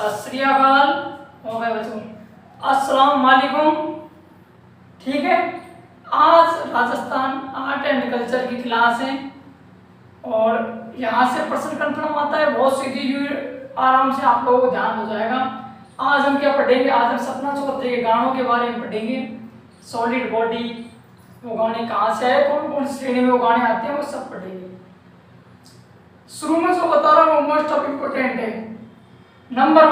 सत श्री अकाल हो गए बच्चों, अस्सलाम वालेकुम। ठीक है, आज राजस्थान आर्ट एंड कल्चर की क्लास है और यहाँ से प्रश्न कन्फर्म आता है, बहुत सीधी आराम से आप लोगों को ध्यान हो जाएगा। आज हम क्या पढ़ेंगे? आज हम सपना चौधरी के गानों के बारे में पढ़ेंगे। सॉलिड बॉडी, वो गाने कहाँ से आए, कौन कौन श्रेणी में वो गाने आते हैं, वो सब पढ़ेंगे। शुरू में जो बता रहा हूँ मोस्ट ऑफ इम्पोर्टेंट है। नंबर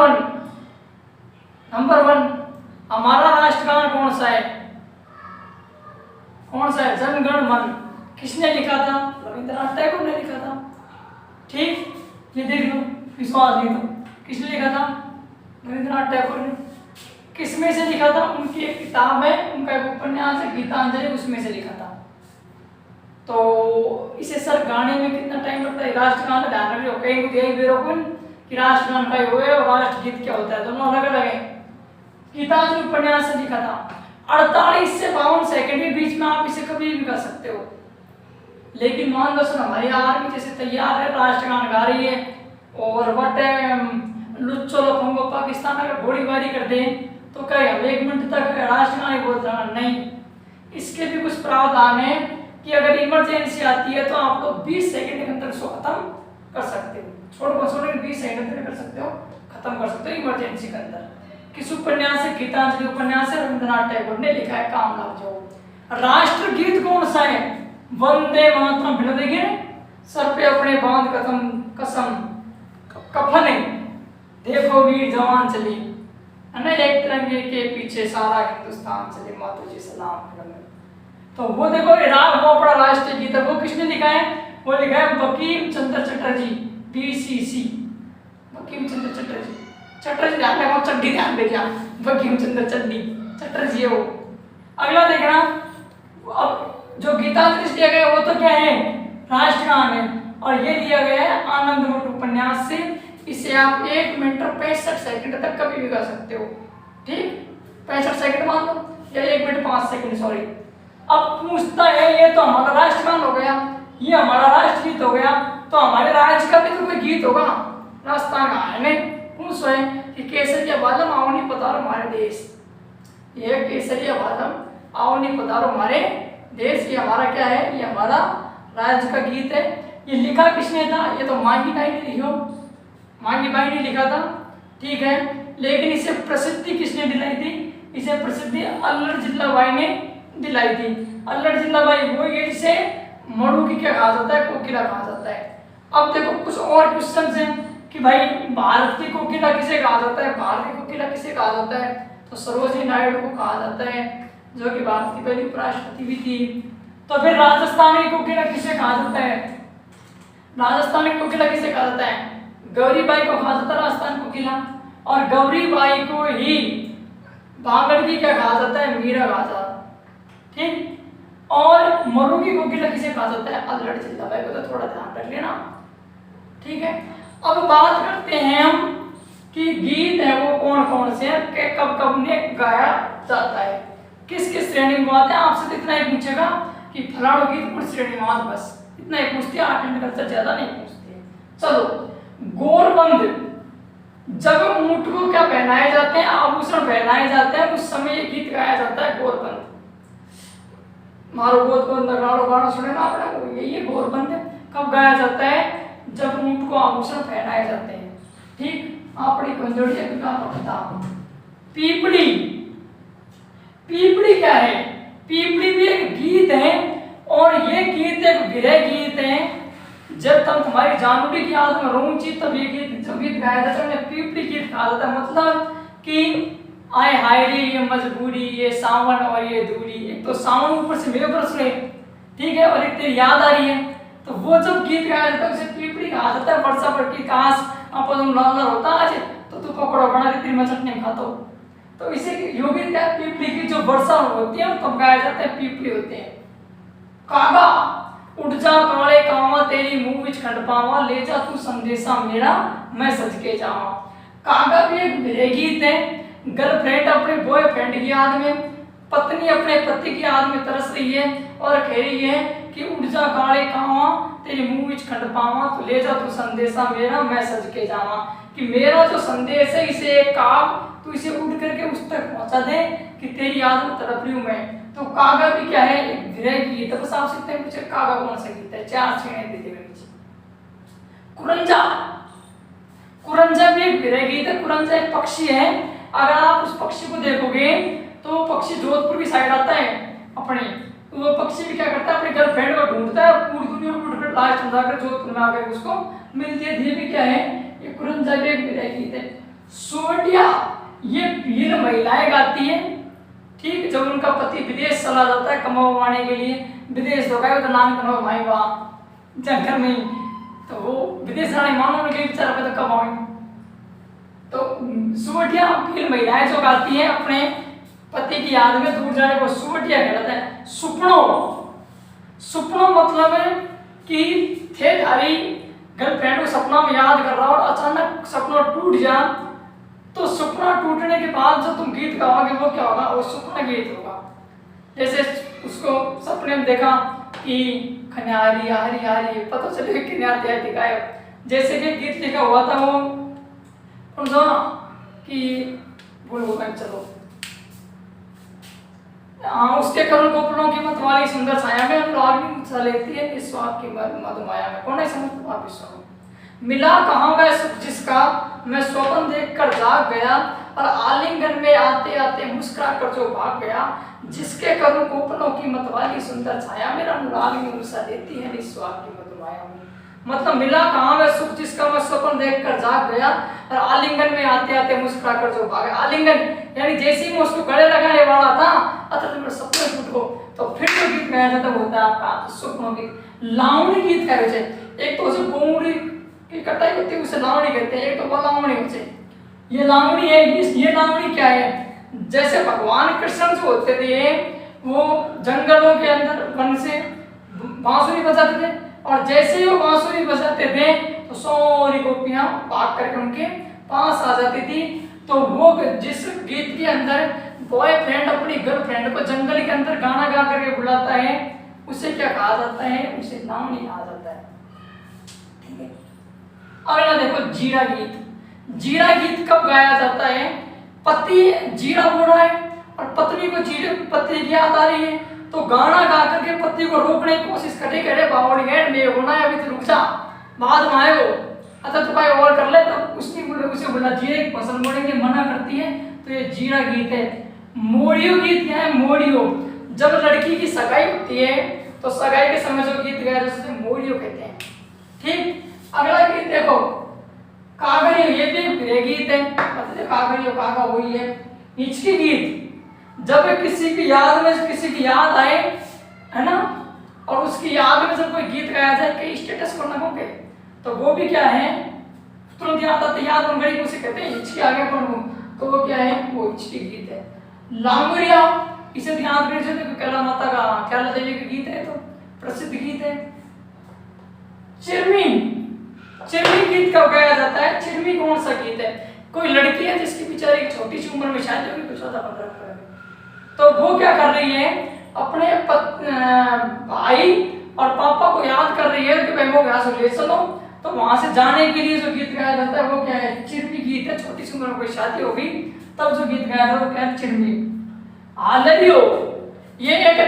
वन हमारा राष्ट्रगान कौन सा है? कौन सा है? जन गण मन। किसने लिखा था? रविंद्रनाथ टैगोर ने लिखा था। ठीक, ये देख लो, विश्वास नहीं तो किसने लिखा था? रविंद्रनाथ टैगोर ने। किस में से लिखा था? उनकी एक किताब है, उनका एक उपन्यास है गीतांजलि, उसमें से लिखा था। तो इसे सर गाने में कितना टाइम लगता है? राष्ट्रगान का ध्यान रखिए, कहीं को दिया बेरोकुन कि राष्ट्रगान का ही हुए और राष्ट्रगीत क्या होता है, दोनों अलग अलग है। गीतांजलि उपन्यास से लिखा था। 48 से 52 सेकंड के बीच में आप इसे कभी भी कर सकते हो। लेकिन मान लो सर हमारी आर्मी जैसे तैयार है, राष्ट्रगान गा रही है और बट लुच्चो लफंगो पाकिस्तान अगर गोलीबारी कर दें तो क्या हम 1 मिनट तक राष्ट्रगान बोल रहे हैं? नहीं, इसके भी कुछ प्रावधान है कि अगर इमरजेंसी आती है तो आप लोग 20 सेकंड के अंदर इसको खत्म कर सकते हो। छोड़ 20 सेकंड में कर सकते हो, खत्म कर सकते हो इमरजेंसी के अंदर। किस उपन्यास से? गीतांजलि उपन्यास से रविंद्रनाथ टैगोर ने लिखा है, काम लग जाओ। राष्ट्रगीत कौन सा है? वंदे मातरम। भिड़ देखिए, सर पे अपने बांध कसम कफन, देखो वीर जवान चली, है ना, एक तिरंगे के पीछे सारा हिंदुस्तान चले, मातु जी सलाम। तो वो देखो राग वो अपना राष्ट्रीय गीत है, वो किसने लिखा है? वो लिखा है बंकिम चंद्र चटर्जी, बीसीसी, बंकिम चंद्र चटर्जी ध्यान रखो, चड्डी ध्यान देना, बंकिम चंद्र चटर्जी है वो। अगला देखना, अब जो गीतांजलि दिया गया वो तो क्या है? राष्ट्रगान है। और ये दिया गया है आनंदमठ उपन्यास से। इसे आप 1 मिनट और 65 सेकंड तक कभी भी कर सकते हो। ठीक, 65 सेकंड मान लो, या 1 मिनट 5 सेकंड, सॉरी। अब पूछता है, ये तो हमारा राष्ट्रगान हो गया, ये हमारा राष्ट्रगीत हो गया, तो हमारे राज्य का भी तो कोई गीत होगा। राजस्थान का है नहीं, पूछ रहे कि केसरिया बालम आओ नहीं पधारो हमारे देश। ये केसरिया बालम आओ नहीं पधारो हमारे देश, ये हमारा क्या है? ये हमारा राज्य का गीत है। ये लिखा किसने था? ये तो मांगी बाई ने लिखो, मांगी बाई ने लिखा था। ठीक है, लेकिन इसे प्रसिद्धि किसने दिलाई थी? इसे प्रसिद्धि अल्लड़ जिल्लाबाई ने दिलाई थी। अल्लड़ जिल्लाबाई वो ये जिसे मरु की क्या कहा जाता है? कोकिला कहा जाता है। अब देखो कुछ और क्वेश्चन हैं कि भाई भारत की कोकिला किसे कहा जाता है? भारत की कोकिला किसे कहा जाता है? तो सरोजिनी नायडू को कहा जाता है, जो कि भारत की पहली उपराष्ट्रपति भी थी। तो फिर राजस्थान की कोकिला किसे कहा जाता है? राजस्थान की कोकिला किसे कहा जाता है? गौरीबाई को कहा जाता है राजस्थान कोकिला। और गौरीबाई को ही भांगड़ की क्या कहा जाता है? मीरा कहा जाता है। ठीक, और मरु की कोकिला किसे कहा जाता है? अल्लड़ जिल्लाबाई को, तो थोड़ा ध्यान रख लेना। ठीक है, अब बात करते हैं हम कि गीत है वो कौन कौन से हैं, कब कब ने गाया जाता है, किस किस श्रेणी में आते हैं। आपसे तो इतना ही पूछेगा कि फलाना गीत कौन श्रेणी में आता, बस इतना ही पूछते हैं, आर्ट एंड कल्चर ज्यादा नहीं पूछते। चलो, गोरबंद, जब ऊंट को क्या पहनाए जाते हैं? आभूषण पहनाए जाते हैं, उस समय ये गीत गाया जाता है, गोरबंद। मारो गोद को अंदर गाड़ो, गाना सुने ना आपने, यही गोरबंद कब गाया जाता है? जब ऊंट को आभूषण पहनाए जाते हैं। ठीक, आपड़ी कंजोड़ी का पता। पीपड़ी, पीपड़ी क्या है? पीपड़ी भी एक गीत है और ये गीत एक विरह गीत है। जब तक तुम्हारी जानूरी की याद में रहूंगी तब ये गीत, जो गीत गाया जाता है पीपड़ी गीत कहा जाता है। मतलब कि आए हाय रे ये मजबूरी, ये सावन और ये दूरी। एक तो सावन ऊपर से मेरे प्रश्न है, ठीक है, और एक तेरी याद आ रही है, तो वो जब गीत गाया जाता है उसे पीपड़ी कहा जाता है। वर्षा पर की काश अपन लाल होता आज तो तू पकौड़ा बना के तेरी मैं चटनी खाता हूँ। तो इसे योगी क्या, पीपड़ी की जो वर्षा होती है तब गाया जाता है, पीपड़ी होते हैं। कागा उठ जा काले कावा, तेरी मुंह विच खंड पावा, ले जा तू संदेशा मेरा मैं सज के जावा। कागा भी एक विरह गीत है। गर्लफ्रेंड अपने बॉयफ्रेंड की याद में, पत्नी अपने पति की याद में तरस रही है और कह रही है कि उठ जा काले कावा, तेरी मुंह विच खंड पावा, तो ले जा तू संदेशा मेरा मैं सज के जावा। कि मेरा जो संदेश है इसे एक काग तो इसे उठ करके उस तक पहुंचा दे कि तेरी याद में तड़प रही हूं मैं। तो कागा भी क्या है, एक विरह गीत है। बस आप सकते हैं मुझे कागा कौन सा गीत है, 4 श्रेणी देते हुए नीचे। कुरंजा, कुरंजा भी एक विरह गीत है। कुरंजा एक पक्षी है, अगर आप उस पक्षी को देखोगे तो पक्षी जोधपुर की साइड आता है अपने, तो वो पक्षी भी क्या करता है, अपनी गर्लफ्रेंड को ढूंढता है और पूरी दुनिया को ढूंढ कर लास्ट में जाकर जोधपुर में आकर उसको मिलती है। ये भी क्या है, ये कुरंजा भी एक विरह गीत है। सुवटिया, ये वीर महिलाएं गाती है, ठीक, जब उनका पति विदेश चला जाता है कमाने के लिए, विदेश हो गया तो नाम कमाओ भाई वहां जंगल में, तो वो विदेश जाने मानो उनके बेचारा पे तो कमाओ। तो सुवटिया वीर महिलाएं जो गाती है अपने पति की याद में दूर जाने को सुवटिया कहलाता है। सुपनो, सुपनो मतलब है कि थे थारी गर्लफ्रेंड को सपना में याद कर रहा हो और अचानक सपना टूट जा, तो सपना टूटने के बाद जो तुम गीत गाओगे वो क्या होगा, वो सपना गीत होगा। जैसे उसको सपने में देखा कि खन्यारी हरी हरी पता चले कि दिखाए, जैसे कि गीत लिखा हुआ था वो कौन सा कि भूल हो गए, चलो उसके करुण गोपनों की मत वाली सुंदर छाया में अनुराग सा लेती है इस स्वाद की मधुमाया में। कौन है समझ आप इस मिला कहाँ वह सुख जिसका मैं स्वप्न देखकर जाग गया और आलिंगन में आते आते मुस्कुरा कर जो भाग गया, जिसके करुण गोपनों की मतवाली सुंदर छाया मेरा अनुराग में उलसा देती है निस्वार्थ की मधुमाया में। मतलब मिला कहाँ वह सुख जिसका मैं स्वप्न देखकर जाग गया और आलिंगन में आते आते मुस्कुरा कर जो भाग गया। आलिंगन यानी जैसे ही मैं उसको गले लगाने वाला था अतः मेरे सपने टूट गो, तो फिर जो गीत गाया जाता है होता है आपका स्वप्नों गीत। लावणी गीत का वजह एक तो गोमड़ी की कटाई होती है उसे लावणी कहते हैं, एक तो वो लावणी होती है। ये लावणी है, ये लावणी क्या है, जैसे भगवान कृष्ण जो होते थे वो जंगलों के अंदर वन से बांसुरी बजाते थे और जैसे ही वो बांसुरी बजाते थे तो सारी गोपियां भाग करके उनके पास आ जाती थी। तो वो जिस गीत के अंदर बॉयफ्रेंड अपनी गर्लफ्रेंड को जंगल के अंदर गाना गा करके बुलाता है उसे क्या कहा जाता है, उसे लावणी कहा जाता है। ठीक है, अगला देखो जीरा गीत। जीरा गीत कब गाया जाता है, पति जीरा बोल रहा है और पत्नी को जीरे पत्नी की याद आ रही है, तो गाना गा करके पति को रोकने की कोशिश करे, करे बावड़ी है मैं होना है अभी तो रुक जा बाद में आएगो, अच्छा तो भाई और कर ले, तब उसकी उसे बोला जीरे की फसल मोड़ेंगे मना करती है, तो ये जीरा गीत है। मोड़ियो गीत क्या है, मोड़ियो जब लड़की की सगाई होती है तो सगाई के समय जो गीत गाया जाता है मोड़ियो कहते हैं। ठीक, अगला गीत देखो कागड़ियो, ये भी प्रिय गीत है, मतलब कागड़ियो कागा वही है। हिचकी गीत जब किसी की याद में किसी की याद आए है ना, और उसकी याद में जब कोई गीत गाया जाए कि स्टेटस को लगोगे तो वो भी क्या है तुरंत याद आता है, याद बन गई उसे कहते हैं हिचकी आगे बढ़ू, तो वो क्या है वो हिचकी गीत है। लांगुरिया इसे ध्यान रखिए तो कैला माता का कैला देवी का गीत है, तो प्रसिद्ध गीत है। चिरमी, चिरमी गीत कब गाया जाता है, चिरमी कौन सा गीत है, कोई लड़की है जिसकी बेचारी एक छोटी सी उम्र में शादी होगी, कुछ 14-15 तो वो क्या कर रही है अपने भाई और पापा को याद कर रही है कि भाई वो यहाँ से ले चलो, तो वहां से जाने के लिए जो गीत गाया जाता है वो क्या है चिरमी गीत है। छोटी सी उम्र में कोई शादी होगी तब जो गीत गाया जाता है वो क्या है चिरमी। हालरियो ये एक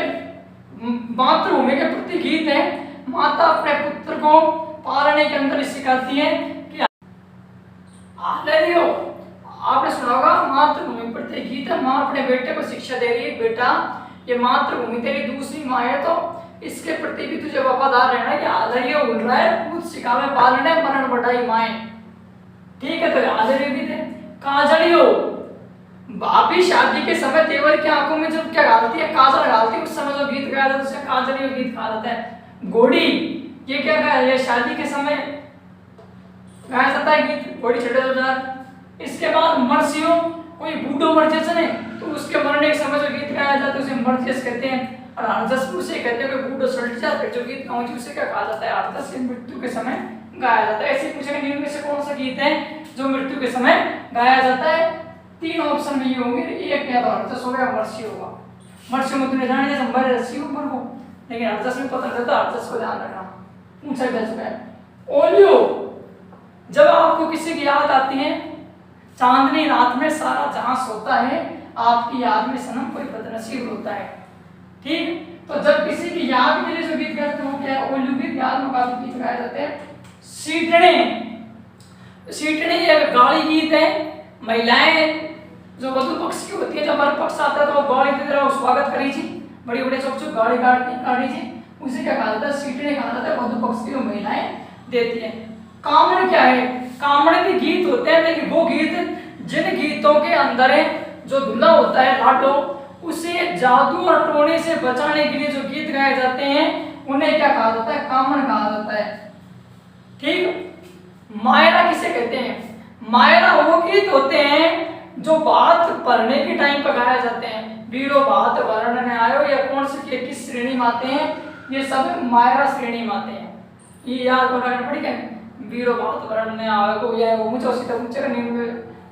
मातृभूमि के प्रति गीत है, माता अपने पुत्र को पालने के अंदर सिखाती है कि हालरियो आपने सुना होगा मातृभूमि प्रति गीत है, माँ अपने बेटे को शिक्षा दे रही है बेटा ये मातृभूमि तेरी दूसरी माँ है तो इसके प्रति भी तुझे वफादार रहना है। हालरियो बोल रहा है खुद सिखावे पालने मरण बढ़ाई माए, ठीक है, तो हालरियो गीत है। काजलियो भाभी शादी के समय देवर की आंखों में जब क्या डालती है काजल डालती है उस समय जो गीत गाया जाता है उसे काजलियो गीत कहा जाता है। घोड़ी ये क्या गाया ये शादी के समय गाया जाता है गीत घोड़ी छठे हजार। इसके बाद मरसियो कोई बूढ़ो मरजेस ने तो उसके मरने के समय जो गीत गाया जाता है उसे मरजेस कहते हैं। और हरजस उसे कहते हैं कोई बूढ़ो सल्ट जा फिर जो गीत गाँव उसे क्या कहा जाता है हरजस मृत्यु के समय गाया जाता है। ऐसे पूछेंगे निम्न में से कौन सा गीत है जो मृत्यु के समय गाया जाता है, 3 ऑप्शन में ये होंगे, एक या तो हरजस हो गया मरसी होगा। मरसी में तुमने जाने जैसे मर रसी ऊपर को, लेकिन हरजस में पता चलता हरजस को ध्यान रखना पूछा जा चुका है। ओलियो जब आपको किसी की याद आती है, चांदनी रात में सारा जहां सोता है, आपकी याद में सनम कोई बदनसीब होता है। ठीक, तो जब किसी की याद के लिए जो गीत गाते हैं वो क्या है, ओल्लू गीत, याद में काफी गीत गाए जाते हैं। सीटने, सीटने एक गाली गीत है। महिलाएं जो वधु पक्ष की होती है, जब वर पक्ष आता है तो वो गाड़ी की तरह स्वागत करी जी, बड़ी बड़ी चौक चौक गाड़ी काटी जी, उसे क्या कहा जाता है, सीटने कहा जाता है। वधु पक्ष की जो महिलाएं देती है। कामण क्या है, कामण के गीत होते हैं, लेकिन वो गीत जिन गीतों के अंदर है जो दूल्हा होता है लाडो, उसे जादू और टोने से बचाने के लिए जो गीत गाए जाते हैं उन्हें क्या कहा जाता है, कामण कहा जाता है। ठीक, मायरा किसे कहते हैं, मायरा वो गीत होते हैं जो बात पढ़ने के टाइम पर गाए जाते हैं। वीरो बात वर्ण में आयो, या कौन से किस श्रेणी में आते हैं, ये सब मायरा श्रेणी में आते हैं। ये याद रखना पड़ेगा, वीरो बात वर्ण में आयो, या ऊंचे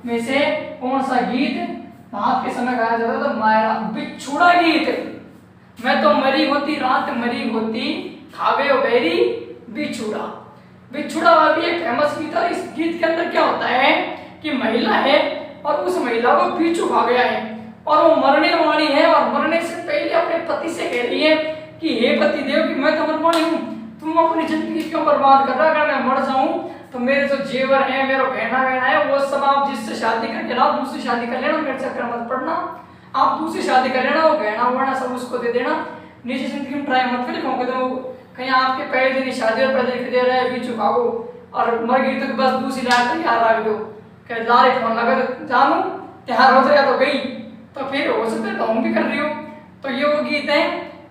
में से कौन सा गीत रात के समय गाया जाता है, तो मायरा। बिछुड़ा गीत, मैं तो मरी होती रात मरी होती, खावे बैरी बिछुड़ा। बिछुड़ा भी एक फेमस गीत है। इस गीत के अंदर क्या होता है कि महिला है और उस महिला को बिच्छू खा गया है और वो मरने वाली है, और मरने से पहले अपने पति से कह रही है कि हे पति देव, कि मैं तो मर वाली हूँ, तुम अपनी जिंदगी क्यों बर्बाद कर रहा है, अगर मैं मर जाऊं तो मेरे जो जेवर है, मेरा गहना वहना है, वो सब आप जिससे शादी करके लाओ, दूसरी शादी कर लेना, मेरे चक्कर मत पड़ना, आप दूसरी शादी कर लेना, वो गहना वहना सब उसको दे देना, निजी जिंदगी में ट्राई मत करिए, क्योंकि तो कहीं आपके पहले दिन शादी और पहले लिख दे रहा है, बीच चुकाओ और मर गई तो बस दूसरी लाइन तैयार रख दो, कह लारे फोन लगा जानू तैयार हो जाएगा तो गई, तो फिर हो सकता है तुम भी कर रही हो। तो ये वो गीत है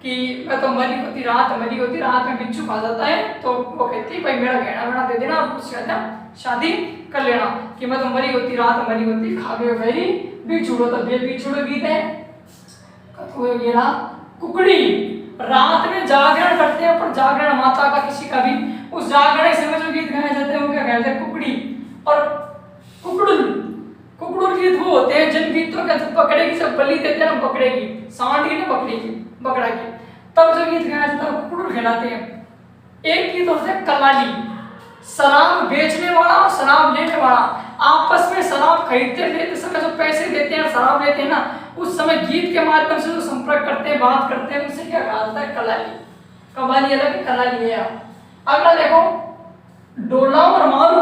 कि मैं तो मरी होती रात में बिच्छू खा जाता है, तो वो कहती भाई मेरा गहना वहना दे देना, आप उसके साथ शादी कर लेना, कि मैं तो मरी होती रात मरी होती, खावे मेरी बिछुड़ो। तो ये बिछुड़ो गीत है। तो ये रहा कुकड़ी, रात में जागरण करते हैं, पर जागरण माता का किसी का भी, उस जागरण के समय जो गीत गाए जाते हैं वो क्या कहते हैं, कुकड़ी। और कुकड़ुल, कुकड़ुल गीत वो होते हैं जिन गीतों का जब पकड़ेगी, जब बलि देते हैं ना पकड़ेगी, सांड की ना पकड़ेगी, बकरा की, तब जो गीत गाया जाता है वो कुकड़ुल कहलाते हैं। एक गीत होता है कलाली, शराब बेचने वाला और शराब लेने वाला आपस में शराब खरीदते लेते समय जो पैसे देते हैं, शराब लेते हैं ना, उस समय गीत के माध्यम से जो संपर्क करते हैं, बात करते हैं, उसे क्या कहा जाता है, कलाली। कवाली अलग है, कलाली है। अगला देखो, डोला और मारू,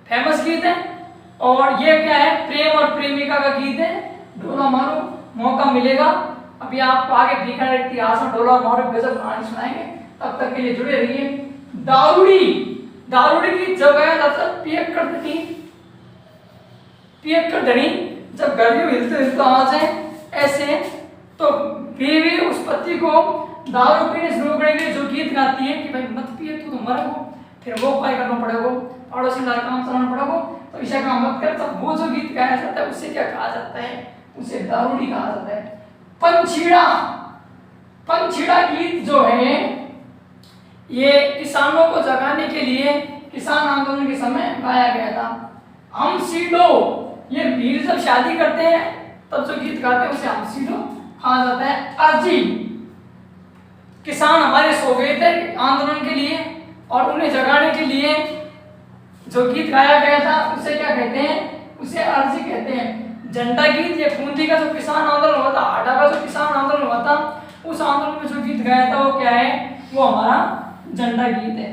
फेमस गीत है, और ये क्या है, प्रेम और प्रेमिका का गीत है। डोला मारू, मौका मिलेगा अभी आपको आगे बीकानेर इतिहास में डोला और मारू गजब कहानी सुनाएंगे, तब तक के लिए जुड़े रहिए। दारूड़ी, दारूड़ी की जब गाया जाता है पियक कर धनी, जब गर्मी हिलते हिलते आ जाए ऐसे, तो बीवी उस पति को दारू पीने से रोकने के लिए जो गीत गाती है कि भाई मत पिए तू तो मरोगो, फिर वो उपाय करना पड़ेगा, पड़ोसी का काम चलाना पड़ेगा, तो ऐसा काम मत कर। तब वो जो गीत गाया जाता है उसे क्या कहा जाता है, उसे दारूड़ी कहा जाता है। पंछीड़ा, पंछीड़ा गीत जो है ये किसानों को जगाने के लिए किसान आंदोलन के समय गाया गया था। हम सीडो, ये वीर जब शादी करते हैं तब जो गीत गाते हैं उसे हम सीडो कहा जाता है। अर्जी, किसान हमारे सो गए थे आंदोलन के लिए और उन्हें जगाने के लिए जो गीत गाया गया था उसे क्या कहते हैं, उसे अर्जी कहते हैं। झंडा गीत, ये खूंटी का जो किसान आंदोलन हुआ था, हाटा का जो किसान आंदोलन हुआ था, उस आंदोलन में जो गीत गाया था वो क्या है, वो हमारा झंडा गीत है।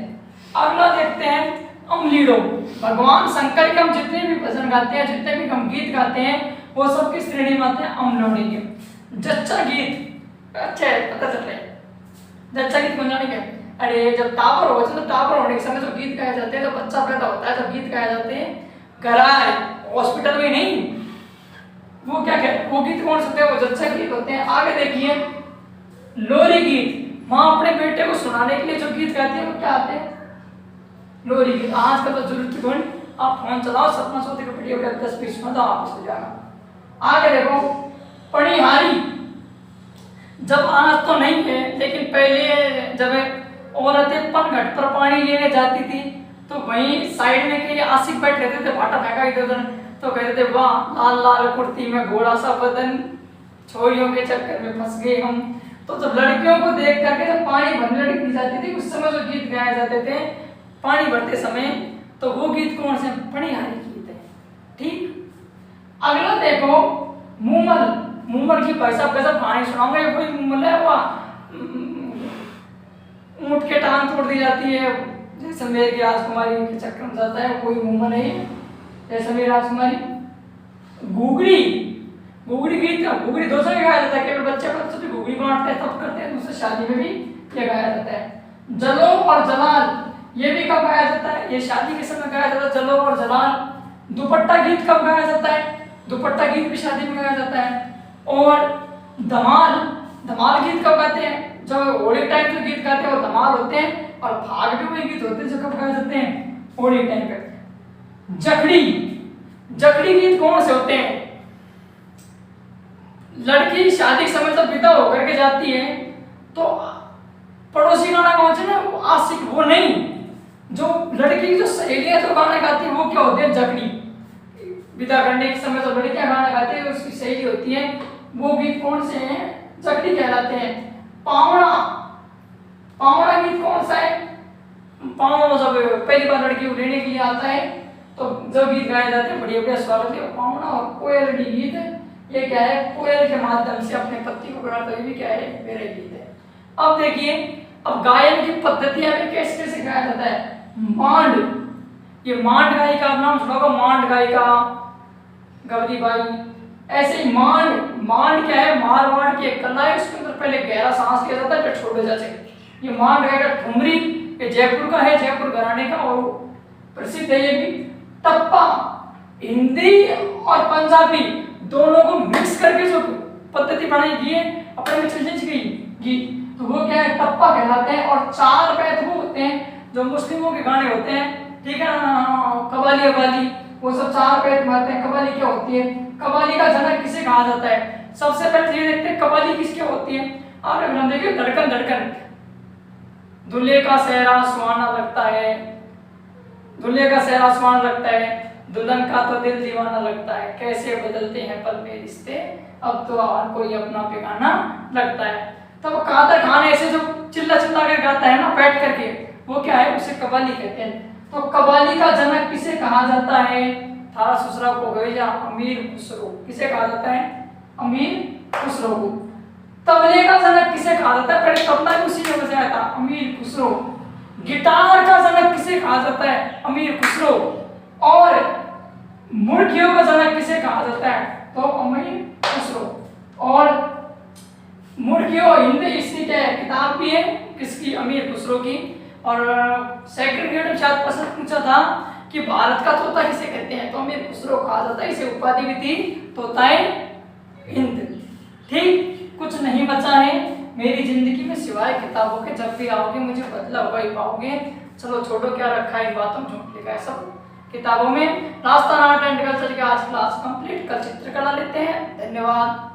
अगला देखते हैं अमलीडो। भगवान शंकर के हम जितने भी भजन गाते हैं, जितने भी हम गीत गाते हैं, वो सब किस श्रेणी में आते हैं, अमलोड़ी के। जच्चा गीत, अच्छा है पता चल रहा है, जच्चा गीत कौन जाने क्या, अरे जब टावर हो तो टावर होने के समय जो गीत गाए जाते हैं, जब बच्चा पैदा होता है, जब गीत गाए जाते हैं, घराए हॉस्पिटल में नहीं, वो क्या कहते, वो गीत कौन सकते हैं, वो जच्चा गीत होते हैं। आगे देखिए लोरी गीत, माँ अपने बेटे को सुनाने के लिए जो गीत गाती है वो क्या आते हैं, लोरी गीत। आज का तो जरूरत कौन, आप फोन चलाओ, सपना सोते का वीडियो 10-20 में तो आप हो जाएगा। आगे देखो पणिहारी, जब आज तो नहीं है लेकिन पहले जब औरतें पनघट पर पानी लेने जाती थी तो वहीं साइड में के आशिक बैठ रहते थे, भाटा फेंका इधर, तो कहते थे वाह लाल लाल कुर्ती में घोड़ा सा बदन, छोरियों के चक्कर में फंस गए हम। तो जब लड़कियों को देख करके जब पानी भरने लड़की जाती थी, उस समय जो गीत गाए जाते थे पानी भरते समय, तो वो गीत कौन से? पनिहारी गीत है। ठीक, अगला देखो मूमल। मूमल की भाई साहब गजब कहानी सुनाऊंगा। ये कोई मूमल है हुआ ऊंट के टांग तोड़ दी जाती है, जैसे मेरी राजकुमारी के चक्कर में जाता है, कोई मूमल है ये, जैसे मेरी राजकुमारी। घुघरी, घुघरी गीत, घुघरी दो जगह गाया जाता है, केवल बच्चे बच्चे तो घुघरी बांटते हैं तब करते हैं, दूसरे शादी में भी ये गाया जाता है। जलो और जलाल, ये भी कब गाया जाता है? ये शादी के समय गाया जाता है, जलो और जलाल। दुपट्टा गीत कब गाया जाता है? दुपट्टा गीत भी शादी में गाया जाता है। और धमाल, धमाल गीत कब गाते हैं? जो होली टाइम पे गीत गाते हैं वो धमाल होते हैं, और भाग भी वही गीत होते हैं जो कब गाए जाते हैं? होली टाइम पे। जखड़ी, जखड़ी गीत कौन से होते हैं? लड़की शादी के समय जब विदा होकर के जाती है तो पड़ोसी गाना कौन से ना, वो आशिक, वो नहीं, जो लड़की की जो सहेलियां जो गाना गाती है वो क्या होते हैं? जखड़ी। विदा करने के समय जो लड़कियां गाना गाती है उसकी सहेली होती है, वो गीत कौन से हैं? जखड़ी कहलाते हैं। पावड़ा, पावड़ा गीत कौन सा है? पावड़ा जब पहली बार लड़की को लेने के लिए आता है तो जो गीत गाए जाते हैं बढ़िया बढ़िया स्वागत है पावड़ा। और कोयल गीत, ये क्या है? कोयल के माध्यम से अपने पति को बुलाता है, ये भी क्या है? मेरा गीत है। अब देखिए, अब गायन की पद्धतियां भी कैसे कैसे गाया जाता है। मांड, ये मांड गायिका, आप नाम सुना होगा, मांड गायिका गौरी बाई। ऐसे ही मांड, मांड क्या है? मारवाड़ की एक कला है, उसके अंदर पहले गहरा सांस लिया जाता है फिर छोड़े जाते हैं। ये मांड गायिका। ठुमरी, ये जयपुर का है, जयपुर घराने का, और प्रसिद्ध है ये भी। टप्पा, हिंदी और पंजाबी दोनों को मिक्स करके जो पद्धति बनाई गई है अपने में चल गई गीत, तो वो क्या है? टप्पा कहलाते हैं। और चार बैत वो होते हैं जो मुस्लिमों के गाने होते हैं, ठीक है ना, कवाली अवाली, वो सब चार बैत में आते हैं। कवाली क्या होती है? कवाली का जनक किसे कहा जाता है? सबसे पहले ये देखते हैं कवाली किसकी होती है। आपने नाम देखिए, धड़कन धड़कन। दूल्हे का सेहरा सुहाना लगता है, दूल्हे का सेहरा सुहाना लगता है, दुल्हन का तो दिल दीवाना लगता है, कैसे बदलते हैं पल में रिश्ते, अब तो हर कोई अपना बेगाना लगता है। तब कादर खान ऐसे जो चिल्ला चिल्ला कर गाता है ना बैठ करके, वो क्या है? उसे कव्वाली कहते हैं। तो कव्वाली का जनक किसे कहा जाता है? थारा ससुरा को भेजा अमीर खुसरो, किसे कहा जाता है? अमीर खुसरो को। तबले का जनक किसे कहा जाता है? पहले तबला भी उसी ने बजाया था, अमीर खुसरो। गिटार का जनक किसे कहा जाता है? अमीर खुसरो। और मुर्गियों का जनक किसे कहा जाता है? तो अमीर खुसरो। और मुर्गियों हिंदी इसकी क्या है? किताब भी है किसकी? अमीर खुसरो की। और सेकंड ग्रेड में शायद प्रश्न पूछा था कि भारत का तोता किसे कहते हैं? तो अमीर खुसरो कहा जाता है। इसे उपाधि भी थी तोताए हिंद। ठीक, कुछ नहीं बचा है मेरी जिंदगी में सिवाय किताबों के, जब भी आओगे मुझे बदला हुआ ही पाओगे। चलो छोड़ो, क्या रखा है इन बातों में, झूठ लिखा है सब किताबों में। राजस्थान आर्ट एंड कल्चर की आज क्लास कंप्लीट, कल चित्रकला लेते हैं। धन्यवाद।